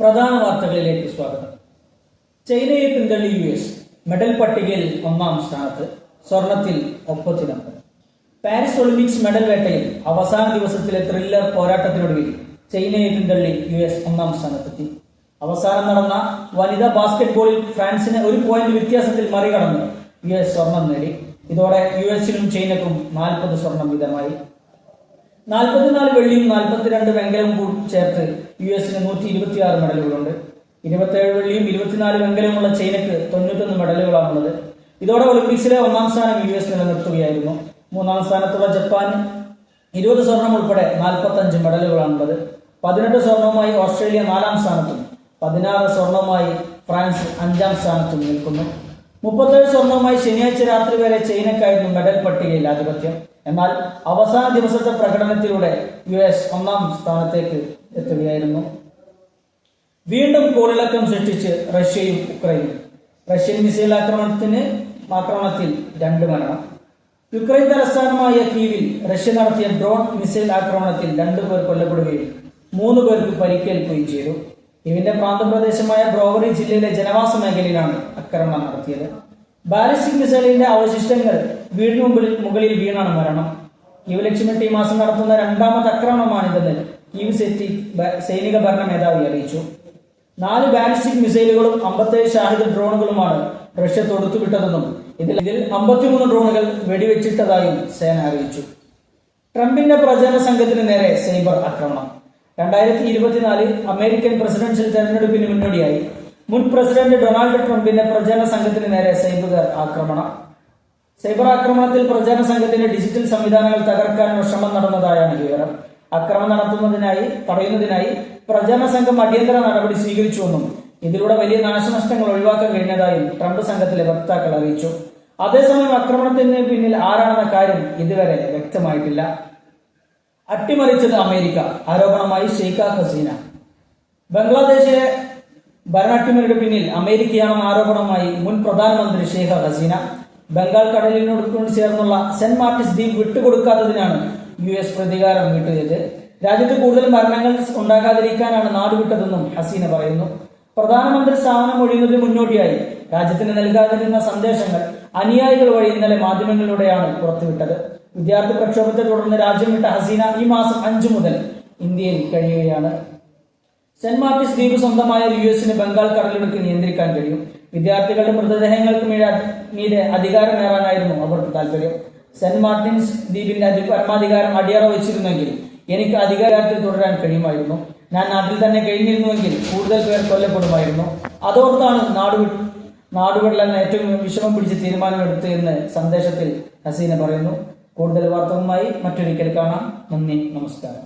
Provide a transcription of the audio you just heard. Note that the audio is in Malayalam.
പ്രധാന വാർത്തകളിലേക്ക് സ്വാഗതം. ചൈനയെ പിന്തള്ളി US മെഡൽ പട്ടികയിൽ 1-ാം സ്ഥാനത്ത്, സ്വർണത്തിൽ ഒപ്പത്തിനൊപ്പം. പാരീസ് ഒളിമ്പിക്സ് മെഡൽ വേട്ടയിൽ അവസാന ദിവസത്തിലെ ത്രില്ലർ പോരാട്ടത്തിനൊടുവിൽ ചൈനയെ പിന്തള്ളി US 1-ാം സ്ഥാനത്തെത്തി. അവസാനം നടന്ന വനിതാ ബാസ്കറ്റ്ബോളിൽ ഫ്രാൻസിനെ 1 പോയിന്റ് വ്യത്യാസത്തിൽ മറികടന്ന് US സ്വർണം നേടി. ഇതോടെ US-നും ചൈനക്കും 40 സ്വർണം വീതമായി. 44 വെള്ളിയും 42 വെങ്കലവും കൂടി ചേർത്ത് US-ന് 126 മെഡലുകളുണ്ട്. 27 വെള്ളിയും 24 വെങ്കലവുമുള്ള ചൈനക്ക് 91 മെഡലുകളാണുള്ളത്. ഇതോടെ ഒളിമ്പിക്സിലെ 1-ാം സ്ഥാനം US നിലനിർത്തുകയായിരുന്നു. 3-ാം സ്ഥാനത്തുള്ള ജപ്പാന് 20 സ്വർണം ഉൾപ്പെടെ 45 മെഡലുകളാണുള്ളത്. 18 സ്വർണവുമായി ഓസ്ട്രേലിയ 4-ാം സ്ഥാനത്തും 16 സ്വർണവുമായി ഫ്രാൻസ് 5-ാം സ്ഥാനത്തും നിൽക്കുന്നു. 37 സ്വർണവുമായി ശനിയാഴ്ച രാത്രി വരെ ചൈനക്കായിരുന്നു മെഡൽ പട്ടികയിൽ ആധിപത്യം. എന്നാൽ അവസാന ദിവസത്തെ പ്രകടനത്തിലൂടെ US 1-ാം സ്ഥാനത്തേക്ക് എത്തുകയായിരുന്നു. വീണ്ടും കോളിളക്കം സൃഷ്ടിച്ച് റഷ്യയും ഉക്രൈനും. റഷ്യൻ മിസൈൽ ആക്രമണത്തിൽ 2 മരണം. യുക്രൈൻ തലസ്ഥാനമായ കീവിൽ റഷ്യ നടത്തിയ ഡ്രോൺ മിസൈൽ ആക്രമണത്തിൽ 2 പേർ കൊല്ലപ്പെടുകയും 3 പേർക്ക് പരിക്കേൽക്കുകയും ചെയ്തു. കീവിന്റെ പ്രാന്തപ്രദേശമായ ബ്രോവറി ജില്ലയിലെ ജനവാസ മേഖലയിലാണ് ആക്രമണം നടത്തിയത്. ബാലിസ്റ്റിക് മിസൈലിന്റെ അവശിഷ്ടങ്ങൾ വീടിന് മുകളിൽ വീണാണ് മരണം. കീവ് ലക്ഷ്യമിട്ട് ഈ മാസം നടത്തുന്ന 2ാമത്തെ ആക്രമണമാണിതെന്ന് കീവ് സൈനിക ഭരണ മേധാവി അറിയിച്ചു. 4 ബാലിസ്റ്റിക് മിസൈലുകളും 57 ഷാഹിദ് ഡ്രോണുകളുമാണ് റഷ്യ തൊടുത്തുവിട്ടതെന്നും ഇതിൽ 53 ഡ്രോണുകൾ വെടിവെച്ചിട്ടതായും സേന അറിയിച്ചു. ട്രംപിന്റെ പ്രചരണ സംഘത്തിന് നേരെ സൈബർ ആക്രമണം. 2024 അമേരിക്കൻ പ്രസിഡൻഷ്യൽ തെരഞ്ഞെടുപ്പിന് മുന്നോടിയായി മുൻ പ്രസിഡന്റ് ഡൊണാൾഡ് ട്രംപിന്റെ പ്രചരണ സംഘത്തിന് നേരെ സൈബർ ആക്രമണത്തിൽ പ്രചരണ സംഘത്തിന്റെ ഡിജിറ്റൽ സംവിധാനങ്ങൾ തകർക്കാനുള്ള ശ്രമം നടന്നതായാണ് വിവരം. ആക്രമണം തടയുന്നതിനായി പ്രചരണ സംഘം അടിയന്തര നടപടി സ്വീകരിച്ചുവെന്നും ഇതിലൂടെ വലിയ നാശനഷ്ടങ്ങൾ ഒഴിവാക്കാൻ കഴിഞ്ഞതായും ട്രംപ് സംഘത്തിലെ വക്താക്കൾ അറിയിച്ചു. അതേസമയം ആക്രമണത്തിന് പിന്നിൽ ആരാണെന്ന കാര്യം ഇതുവരെ വ്യക്തമായിട്ടില്ല. അട്ടിമറിച്ചത് അമേരിക്ക, ആരോപണമായി ഷെയ്ഖ ഹസീന. ബംഗ്ലാദേശിലെ ഭരണാട്ടിമറിയുടെ പിന്നിൽ അമേരിക്കയാണെന്ന ആരോപണമായി മുൻ പ്രധാനമന്ത്രി ഷെയ്ഖ ഹസീന. ബംഗാൾ കടലിനോട് ചേർന്നുള്ള സെന്റ് മാർട്ടിൻസ് ദ്വീപ് വിട്ടുകൊടുക്കാത്തതിനാണ് US പ്രതികാരം വീട്ടിയത്. രാജ്യത്ത് കൂടുതൽ മരണങ്ങൾ ഉണ്ടാകാതിരിക്കാനാണ് നാടുവിട്ടതെന്നും ഹസീന പറയുന്നു. പ്രധാനമന്ത്രി സ്ഥാനം ഒഴിയുന്നതിന് മുന്നോടിയായി രാജ്യത്തിന് നൽകാതിരുന്ന സന്ദേശങ്ങൾ അനുയായികൾ വഴി ഇന്നലെ മാധ്യമങ്ങളിലൂടെയാണ് പുറത്തുവിട്ടത്. വിദ്യാർത്ഥി പ്രക്ഷോഭത്തെ തുടർന്ന് രാജ്യം വിട്ട ഹസീന ഈ മാസം 5 മുതൽ ഇന്ത്യയിൽ കഴിയുകയാണ്. സെന്റ് മാർട്ടിൻസ് ദ്വീപ് സ്വന്തമായ US-ന് ബംഗാൾ കടലിടുക്ക് നിയന്ത്രിക്കാൻ കഴിയും. വിദ്യാർത്ഥികളുടെ മൃതദേഹങ്ങൾക്ക് മീതെ അധികാരമേറാനായിരുന്നു അവർക്ക് താല്പര്യം. സെന്റ് മാർട്ടിൻസ് ദ്വീപിന്റെ പരമാധികാരം അടിയറ വെച്ചിരുന്നെങ്കിൽ എനിക്ക് അധികാരത്തിൽ തുടരാൻ കഴിയുമായിരുന്നു. ഞാൻ നാട്ടിൽ തന്നെ കഴിഞ്ഞിരുന്നുവെങ്കിൽ കൂടുതൽ പേർ കൊല്ലപ്പെടുമായിരുന്നു. അതോർത്താണ് നാടുവിടലെന്ന ഏറ്റവും വിഷമം പിടിച്ച് തീരുമാനമെടുത്തു എന്ന് സന്ദേശത്തിൽ ഹസീന പറയുന്നു. കൂടുതൽ വാർത്തകളുമായി മറ്റൊരിക്കൽ കാണാം. നന്ദി, നമസ്കാരം.